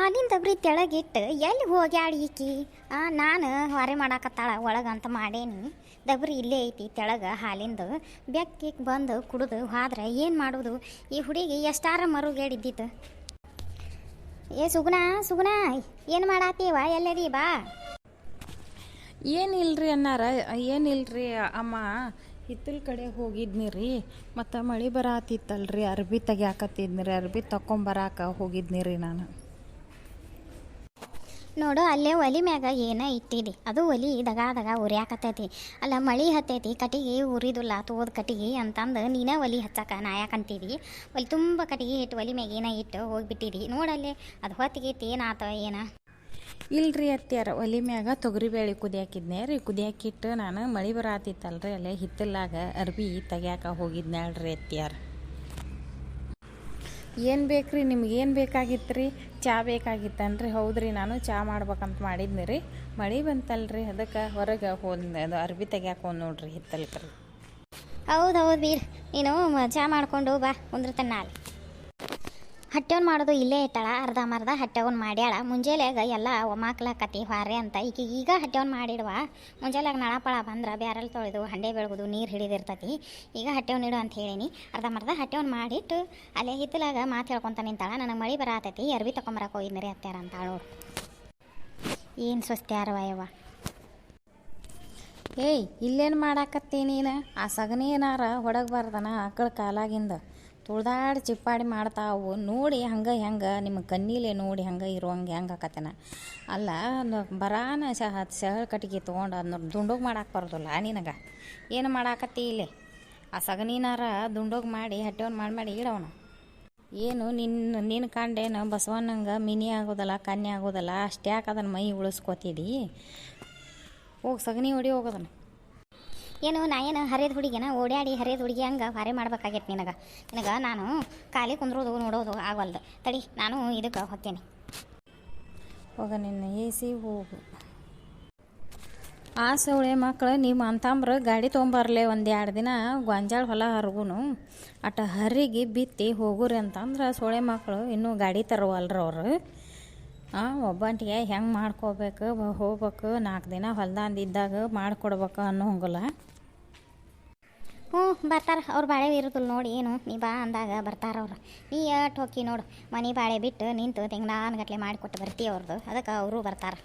ಹಾಲಿನ ದಬ್ರಿ ತೆಳಗಿಟ್ಟು ಎಲ್ಲಿ ಹೋಗ್ಯಾಳ ಈಕಿ ನಾನು ಹೊರೆ ಮಾಡಾಕತ್ತಾಳ ಒಳಗಂತ ಮಾಡೇನಿ. ದಬ್ರಿ ಇಲ್ಲೇ ಐತಿ ತೆಳಗ ಹಾಲಿಂದು. ಬೆಕ್ಕಿಗೆ ಬಂದು ಕುಡಿದು ಹೋದ್ರೆ ಏನು ಮಾಡೋದು? ಈ ಹುಡುಗಿ ಎಷ್ಟಾರ ಮರುಗೇಡಿದ್ದಿತ್ತು. ಏ ಸುಗುಣ ಸುಗುಣ, ಏನು ಮಾಡಾತೀವ? ಎಲ್ಲದಿ ಬಾ. ಏನಿಲ್ರಿ ಅನ್ನಾರ, ಏನಿಲ್ರಿ ಅಮ್ಮ, ಹಿತ್ತಲ ಕಡೆ ಹೋಗಿದ್ನಿ ರೀ. ಮತ್ತು ಮಳೆ ಬರತ್ತಿತ್ತಲ್ರಿ, ಅರ್ಬಿ ತೆಗ್ಯಾಕತ್ತಿದ್ನಿ ರೀ, ಅರ್ಬಿ ತಗೊಂಬರಾಕ ಹೋಗಿದ್ನಿ ರೀ ನಾನು. ನೋಡು ಅಲ್ಲೇ ಒಲಿ ಮ್ಯಾಗ ಏನ ಇಟ್ಟಿದಿ, ಅದು ಒಲಿ ದಗ ಉರಿಯಾಕತ್ತೈತಿ. ಅಲ್ಲ ಮಳೆ ಹತ್ತೈತಿ, ಕಟ್ಟಿಗೆ ಉರಿದುಲ್ಲ ತೋದ್ ಕಟ್ಟಿಗೆ ಅಂತಂದು ನೀನೇ ಒಲಿ ಹಚ್ಚಕ ನಾಯಕಂತಿದಿ. ಒಲಿ ತುಂಬ ಕಟ್ಟಿಗೆ ಇಟ್ಟು ಒಲಿ ಮ್ಯಾಗ ಏನ ಇಟ್ಟು ಹೋಗಿಬಿಟ್ಟಿದಿ. ನೋಡಲ್ಲೇ ಅದು ಹೊತ್ತಿಗೆ ಏನಾತ ಏನ? ಇಲ್ರಿ ಅತ್ಯಾರ, ಒಲಿ ಮ್ಯಾಗ ತೊಗರಿಬೇಳೆ ಕುದಿಯಾಕಿದ್ನೆ ರೀ. ಕುದಿಯಾಕಿಟ್ಟು ನಾನು ಮಳೆ ಬರತ್ತಿತ್ತಲ್ರಿ, ಅಲ್ಲೇ ಹಿತ್ತಲಾಗ ಅರ್ಬಿ ತೆಗ್ಯಾಕ ಹೋಗಿದ್ನ್ಯಾಳ್ರಿ ಅತ್ಯಾರ. ಏನು ಬೇಕ್ರಿ ನಿಮ್ಗೆ? ಏನು ಬೇಕಾಗಿತ್ತು ರೀ? ಚಹಾ ಬೇಕಾಗಿತ್ತನ್ರಿ? ಹೌದ್ರಿ, ನಾನು ಚಹಾ ಮಾಡ್ಬೇಕಂತ ಮಾಡಿದ್ನಿ ರೀ. ಮಳೆ ಬಂತಲ್ರಿ, ಅದಕ್ಕೆ ಹೊರಗೆ ಅದು ಅರ್ಬಿ ತೆಗ್ಯಾಕ ಹೋದ್ ನೋಡ್ರಿ ಹಿತ್ತಲ್ಕ ರೀ. ಹೌದು ಬೀರ್, ನೀನು ಚಹಾ ಮಾಡ್ಕೊಂಡು ಬಾ, ಕುಂದ್ರತನ ಅಲ್ಲಿ. ಹಟ್ಟೆವನ್ ಮಾಡೋದು ಇಲ್ಲೇ ಇಟ್ಟಾಳ, ಅರ್ಧಂಬರ್ಧ ಹಟ್ಟೆವನ್ ಮಾಡ್ಯಾಳ. ಮುಂಜಾನೆಯಾಗ ಎಲ್ಲ ಒಮ್ಮಾಕ್ಲಕತಿ ಹೊರೆ ಅಂತ ಈಗ ಹಟ್ಟೆವನ್ ಮಾಡಿಡುವ. ಮುಂಜಾನೆಯಾಗ ನಳಪಳ ಬಂದ್ರೆ ಬ್ಯಾರಲ್ ತೊಳೆದು ಹಂಡೆ ಬೆಳಗುದು ನೀರು ಹಿಡಿದಿರ್ತತಿ. ಈಗ ಹಟ್ಟೆವನ್ ಇಡು ಅಂತ ಹೇಳೀನಿ. ಅರ್ಧಂಬರ್ಧ ಹಟ್ಟೆವನ್ ಮಾಡಿಟ್ಟು ಅಲ್ಲೇ ಹಿತ್ತಲಾಗ ಮಾತು ಹೇಳ್ಕೊತ ನಿಂತಾಳ. ನನಗೆ ಮಳೆ ಬರತೈತಿ, ಅರ್ಬಿ ತಗೊಂಬರಕ್ಕೆ ಹೋಗಿದ್ರಿ ಅತ್ಯಾರ ಅಂತ ನೋಡು. ಏನು ಸ್ವಸ್ತ್ಯಾರವ ಯವ್ವ. ಏಯ್, ಇಲ್ಲೇನು ಮಾಡಾಕತ್ತಿ ನೀನು? ಆ ಸಗಣಿ ಏನಾರ ಹೊಡಗಬಾರ್ದನ? ಆಕಳ ಕಾಲಾಗಿಂದ ತುಳ್ದಾಡಿ ಚಿಪ್ಪಾಡಿ ಮಾಡ್ತಾವು ನೋಡಿ. ಹೆಂಗೆ ನಿಮ್ಮ ಕಣ್ಣೀಲೆ ನೋಡಿ ಹಂಗೆ ಇರುವಂಗೆ ಹೆಂಗೆ ಆಕತ್ತೇನ? ಅಲ್ಲ, ಬರಾನ ಸೆಹಳ ಕಟ್ಟಿಗೆ ತೊಗೊಂಡು ಅದನ್ನ ದುಂಡೋಗಿ ಮಾಡಾಕೆ ಬರೋದಿಲ್ಲ ನಿನಗೆ? ಏನು ಮಾಡಾಕತ್ತಿ ಇಲ್ಲೇ? ಆ ಸಗಣಿನಾರ ದುಂಡೋಗಿ ಮಾಡಿ ಹಟ್ಟೆವನ್ ಮಾಡಿ ಇಡವನು. ಏನು ನಿನ್ನ ಕಂಡೇನು ಬಸವಣ್ಣಂಗೆ ಮಿನಿ ಆಗೋದಲ್ಲ, ಕನ್ಯೆ ಆಗೋದಲ್ಲ? ಅಷ್ಟ್ಯಾಕೆ ಅದನ್ನು ಮೈ ಉಳಿಸ್ಕೋತಿದ್ದಿ? ಹೋಗಿ ಸಗಣಿ ಹೊಡಿ ಹೋಗೋದನ್ನು. ಏನು ನಾ ಏನು ಹರಿದ ಹುಡುಗಿನ? ಓಡಾಡಿ ಹರಿದ ಹುಡುಗಿ ಹಂಗೆ ಹೊರೆ ಮಾಡ್ಬೇಕಾಗೈತೆ ನಿನಗೆ ನಾನು ಖಾಲಿ ಕುಂದ್ರೋದು ನೋಡೋದು ಆಗವಲ್ದು. ತಡಿ, ನಾನು ಇದಕ್ಕೆ ಹೋಗ್ತೇನೆ. ಹೋಗ ನಿನ್ನ ಎಸಿ ಹೋಗು. ಆ ಸೌಳೆ ಮಕ್ಕಳು ನಿಮ್ಮ ಅಂತಂಬ್ರು ಗಾಡಿ ತೊಗೊಂಬರ್ಲೆ ಒಂದು 2 ದಿನ ಗೊಂಜಾಳ ಹೊಲ ಹರ್ಗುನು ಅಟ ಹರಿಗೆ ಬಿತ್ತಿ ಹೋಗುರಿ ಅಂತಂದ್ರೆ ಸೊಳೆ ಮಕ್ಕಳು ಇನ್ನೂ ಗಾಡಿ ತರುವಲ್ರ ಅವರು. ಒಬ್ಬಂಟಿಗೆ ಹೆಂಗೆ ಮಾಡ್ಕೋಬೇಕು, ಹೋಗ್ಬೇಕು, 4 ದಿನ ಹೊಲ್ದಂದಿದ್ದಾಗ ಮಾಡಿಕೊಡ್ಬೇಕು ಅನ್ನೋ ಹಂಗಲ್ಲ. ಬರ್ತಾರೆ ಅವ್ರು. ಬಾಳೆ ಇರೋದಿಲ್ಲ ನೋಡಿ, ಏನು ನೀ ಬಾ ಅಂದಾಗ ಬರ್ತಾರ ಅವ್ರು. ನೀ ಎಟ್ ಹೋಗಿ ನೋಡು, ಮನೆ ಬಾಳೆ ಬಿಟ್ಟು ನಿಂತು ತೆಂಗಿನಾನ್ ಗಟ್ಲೆ ಮಾಡಿಕೊಟ್ಟು ಬರ್ತೀವಿ ಅವ್ರದ್ದು. ಅದಕ್ಕೆ ಅವರು ಬರ್ತಾರೆ.